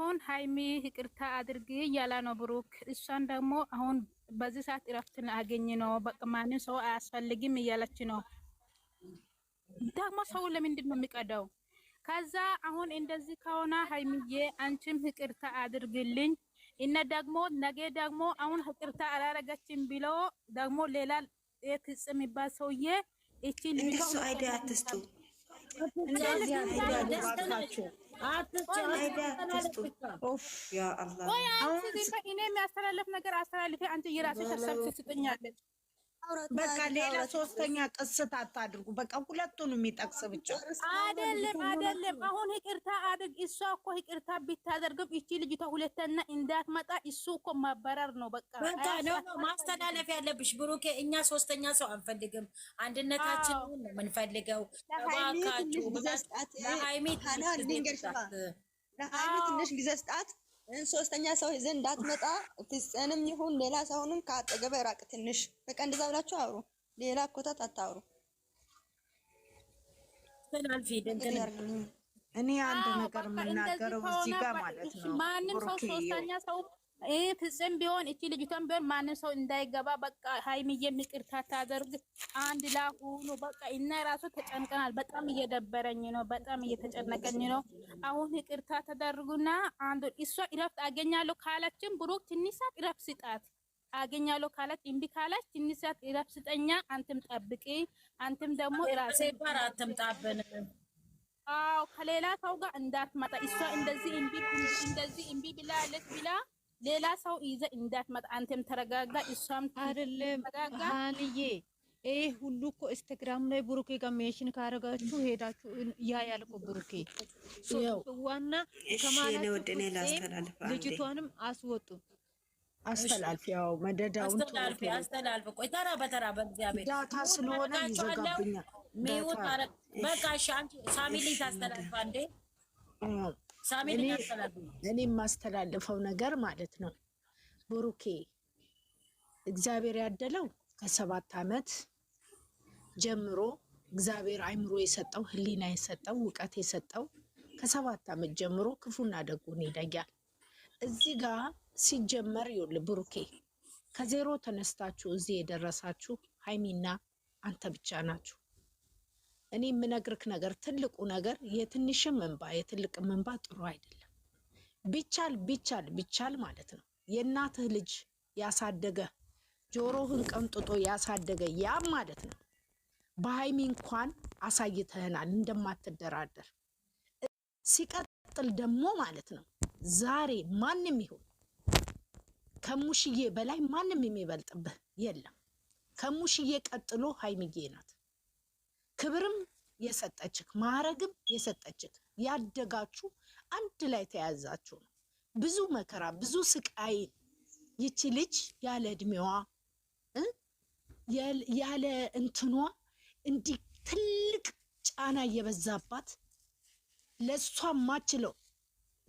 አሁን ሃይሚ ይቅርታ አድርጊ እያለ ነው ብሩክ። እሷን ደግሞ አሁን በዚህ ሰዓት እረፍትን አገኝ ነው በቃ ማንም ሰው አያስፈልግም እያለች ነው። ደግሞ ሰው ለምንድን ነው የሚቀዳው? ከዛ አሁን እንደዚህ ከሆነ ሃይሚዬ አንቺም ይቅርታ አድርግልኝ እና ደግሞ ነገ ደግሞ አሁን ይቅርታ አላረገችም ብሎ ደግሞ ሌላ የትጽ የሚባል ሰውዬ እቺ ልጅ አይዲያ አትስጡ እኔ የሚያስተላልፍ ነገር አስተላልፌ አንቺ የራስሽ ሀሳብ ትስጠኛለች። በቃ ሌላ ሶስተኛ ቅስት አታድርጉ። በቃ ሁለቱን የሚጠቅስ ብቻ አይደለም። አሁን ይቅርታ አድርግ። እሷ እኮ ይቅርታ ቢታደርግም እቺ ልጅቷ ሁለተኛ እንዳትመጣ እሱ እኮ ማበረር ነው። በቃ ነው ማስተላለፍ ያለብሽ ብሩኬ። እኛ ሶስተኛ ሰው አንፈልግም፣ አንድነታችንን ነው የምንፈልገው። ተባካችሁ ለሃይሚ ትንሽ ጊዜ ስጣት። ሶስተኛ ሰው ይዘን እንዳትመጣ ፍጽንም ይሁን ሌላ ሰውንም ከአጠገበ ራቅ ትንሽ። በቃ እንደዛ ብላችሁ አውሩ። ሌላ ኮታት አታውሩ። እኔ አንድ ነገር የምናገረው እዚህ ጋር ማለት ነው ማንም ሰው ሶስተኛ ሰው ፍጽም ቢሆን እቺ ልጅቷን ቢሆን ማንም ሰው እንዳይገባ በቃ ሃይሚዬ ይቅርታ ታደርግ። አንድ ላሁኑ በቃ እና ራሱ ተጨንቀናል። በጣም እየደበረኝ ነው፣ በጣም እየተጨነቀኝ ነው። አሁን ይቅርታ ተደርጉና አንዱ እሷ እረፍት አገኛለሁ ካለችም ብሩክ ትንሽ ሰዓት እረፍት ስጣት። አገኛለሁ ካለች እምቢ ካለች ትንሽ ሰዓት እረፍት ስጠኛ። አንተም ጠብቂ፣ አንተም ደግሞ ራሴ ባራ አትምጣብን። አዎ ከሌላ ሰው ጋር እንዳትመጣ። እሷ እንደዚህ እምቢ ብላለች ብላ ሌላ ሰው ይዘ እንዳትመጣ። አንተም ተረጋጋ፣ እሷም አይደለም ሃንዬ። ይሄ ሁሉ እኮ ኢንስታግራም ላይ ብሩኬ ጋር ሜንሽን ካረጋችሁ ሄዳችሁ ያ ያልቆ ብሩኬ ዋና ከማለት ልጅቷንም አስወጡ። አስተላልፍ ያው መደዳውን አስተላልፍ። ቆይ ተራ በተራ በእግዚአብሔር ዳታ ስለሆነ ይዘጋብኛል። ሚውት አረግ በቃ እሺ። አንቺ ሳሚሊ ታስተላልፋ እንዴ? እኔ የማስተላልፈው ነገር ማለት ነው ብሩኬ እግዚአብሔር ያደለው ከ7 ዓመት ጀምሮ እግዚአብሔር አይምሮ የሰጠው ህሊና የሰጠው እውቀት የሰጠው ከ7 ዓመት ጀምሮ ክፉና ደጉን ይለያል። እዚህ ጋር ሲጀመር ይውል ብሩኬ ከዜሮ ተነስታችሁ እዚህ የደረሳችሁ ሃይሚና አንተ ብቻ ናችሁ። እኔ የምነግርክ ነገር ትልቁ ነገር የትንሽም እንባ የትልቅም እንባ ጥሩ አይደለም። ቢቻል ማለት ነው የእናትህ ልጅ ያሳደገ ጆሮህን ቀምጥጦ ያሳደገ ያ ማለት ነው በሃይሚ እንኳን አሳይተህናል እንደማትደራደር። ሲቀጥል ደግሞ ማለት ነው ዛሬ ማንም ይሁን ከሙሽዬ በላይ ማንም የሚበልጥብህ የለም። ከሙሽዬ ቀጥሎ ሃይሚዬ ናት። ክብርም የሰጠችክ ማዕረግም የሰጠችክ ያደጋችሁ አንድ ላይ ተያዛችሁ ነው። ብዙ መከራ ብዙ ስቃይ ይቺ ልጅ ያለ እድሜዋ ያለ እንትኗ እንዲህ ትልቅ ጫና እየበዛባት ለሷ ማችለው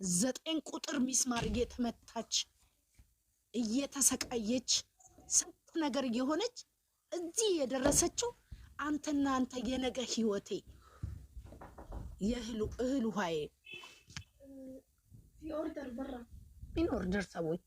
9 ቁጥር ሚስማር እየተመታች እየተሰቃየች ስንት ነገር እየሆነች እዚህ የደረሰችው አንተና አንተ የነገ ህይወቴ እህል ውሃዬ ኦርደር ሰዎች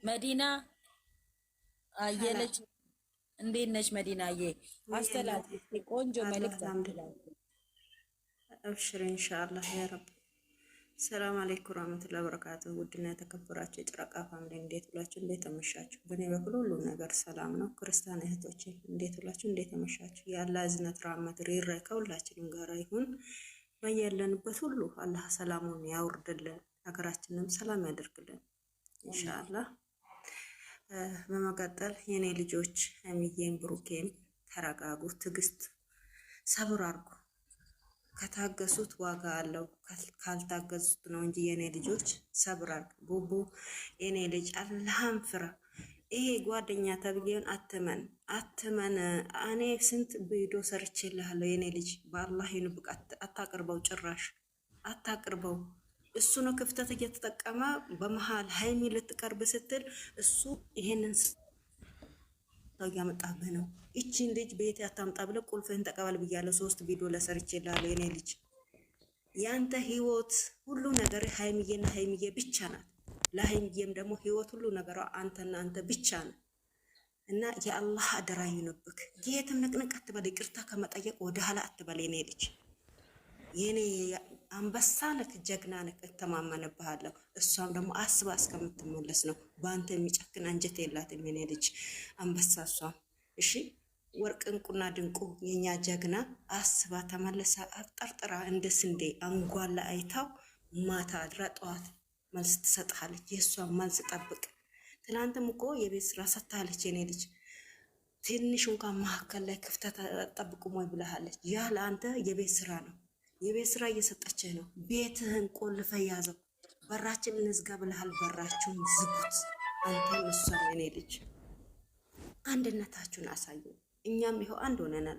መዲና አየለች። እንዴት ነሽ መዲናዬ? አስተላልፍ ቆንጆ መልእክት አስተላልፍ። አብሽር ኢንሻአላህ ያ ረብ። ሰላም አለይኩም ወራህመቱላሂ ወበረካቱሁ። ውድና የተከበራችሁ የጨረቃ ፋሚሊ እንዴት ብላችሁ እንዴት ተመሻችሁ? በእኔ በኩል ሁሉ ነገር ሰላም ነው። ክርስቲያን እህቶቼ እንዴት ብላችሁ እንዴት ተመሻችሁ? የአላህ እዝነት ራህመት ሪራ ከሁላችንም ጋር ይሁን። በያለንበት ሁሉ አላህ ሰላሙን ያውርድልን፣ ሀገራችንም ሰላም ያደርግልን ኢንሻአላህ። በመቀጠል የኔ ልጆች ሃይሚዬም ብሩኬም ተረጋጉ፣ ትዕግስት ሰብር አድርጉ። ከታገሱት ዋጋ አለው፣ ካልታገሱት ነው እንጂ የኔ ልጆች ሰብር አድርጉ። ቡቡ የኔ ልጅ አላህን ፍራ። ይሄ ጓደኛ ተብዬውን አትመን። እኔ ስንት ቪዲዮ ሰርቼልሃለሁ የኔ ልጅ፣ በአላህ ይንብቅ። አታቅርበው፣ ጭራሽ አታቅርበው። እሱ ነው ክፍተት እየተጠቀመ በመሃል ሀይሚ ልትቀርብ ስትል እሱ ይሄንን ሰው እያመጣብህ ነው። ይቺን ልጅ ቤት ያታምጣ ብለህ ቁልፍህን ተቀበል ብያለሁ። 3 ቪዲዮ ለሰርቼልሃለሁ የኔ ልጅ። ያንተ ህይወት ሁሉ ነገር ሀይሚዬና ሀይሚዬ ብቻ ናት። ለሀይሚዬም ደግሞ ህይወት ሁሉ ነገሯ አንተና አንተ ብቻ ነው። እና የአላህ አደራ ይሁንብክ። የትም ንቅንቅ አትበል። ይቅርታ ከመጠየቅ ወደ ኋላ አትበል የኔ ልጅ። የኔ አንበሳ ነክ፣ ጀግና ነክ፣ እተማመንብሃለሁ። እሷም ደግሞ አስባ እስከምትመለስ ነው። በአንተ የሚጨክን አንጀት የላትም የኔ ልጅ አንበሳ። እሷም እሺ ወርቅ እንቁና ድንቁ የኛ ጀግና አስባ ተመለሳ አብጠርጥራ እንደ ስንዴ አንጓላ አይታው ማታ አድራ ጠዋት መልስ ትሰጥሃለች። የእሷን መልስ ጠብቅ። ትናንትም እኮ የቤት ስራ ሰጥታለች የኔ ልጅ። ትንሽ እንኳን መካከል ላይ ክፍተት ጠብቁም ወይ ብለሃለች። ያ ለአንተ የቤት ስራ ነው። የቤት ስራ እየሰጠችህ ነው። ቤትህን ቆልፈ ያዘው። በራችን እንዝጋ ብለሃል። በራችሁን ዝጉት። አንተም እሷም የኔ ልጅ አንድነታችሁን አሳዩ። እኛም ይኸው አንድ ሆነናል።